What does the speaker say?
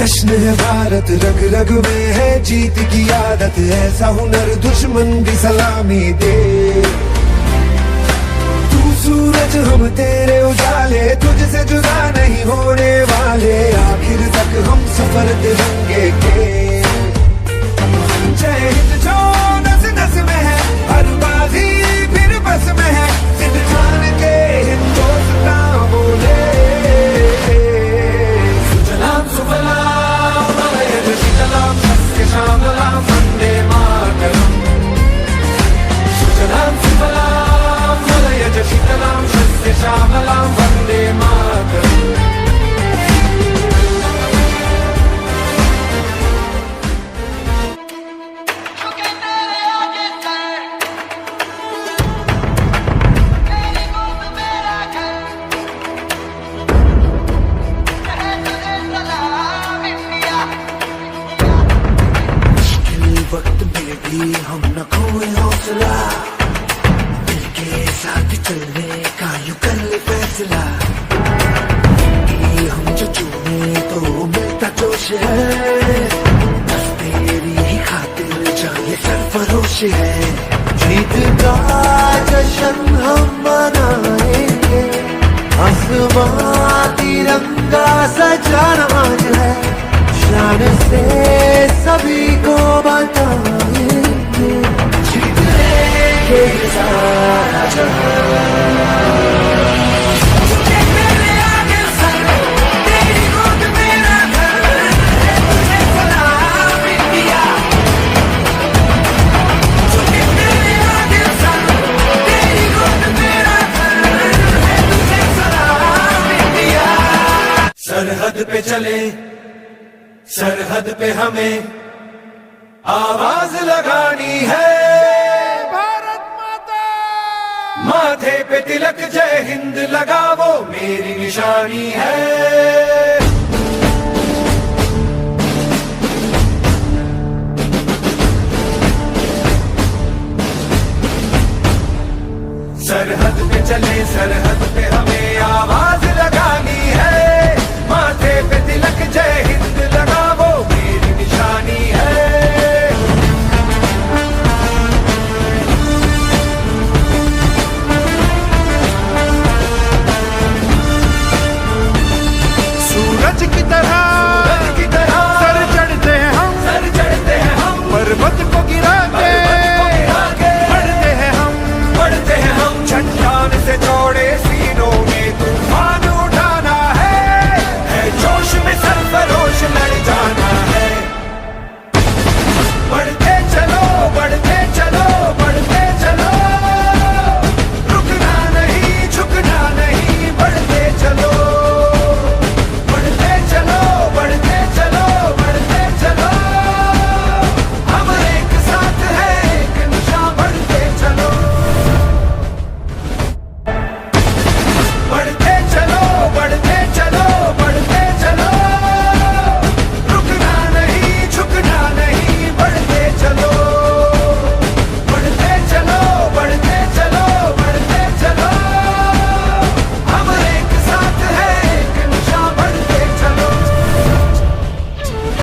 जश्न है भारत, रग रग में है जीत की आदत, ऐसा हुनर दुश्मन भी सलामी दे। तू सूरज हम तेरे उजाले, तुझसे जुदा नहीं होने वाले, आखिर तक हम सफर तिरंगे के। जय हिंद जो नस नस में है, हर बाजी फिर बस में है, सिद्ध जान के हिंदुस्तान बोले। सुजलाम सुफलाम मलयज शीतलाम सस्य श्यामलाम वंदे मातरम। सुजलाम सुफलाम मलयज शीतलाम सस्य श्यामलाम वंदे मातरम। वक्त में भी हम न खोए हौसला, दिल के साथ चलने का यूं कर ले फैसला, कि हम जो चुने तो मिलता जोश है, बस तेरी ही खातिर जाए सरफरोश है। जीत का जश्न हम मनाएंगे, आसमां तिरंगा सजाना आज है, शान से सभी को बताएंगे, जीत लेंगे सारा जहां। मेरे आगे सर, तेरी गोद मेरा घर, है तुझे सलाम इंडिया। मेरे आगे सर, तेरी गोद मेरा घर, है तुझे सलाम इंडिया। सरहद पे चले, सरहद पे हमें आवाज लगानी है, भारत माता। माथे पे तिलक जय हिंद लगावो, मेरी निशानी है। सरहद पे चले, सरहद पे हमें आवाज लगानी है, माथे पे तिलक जय हिंद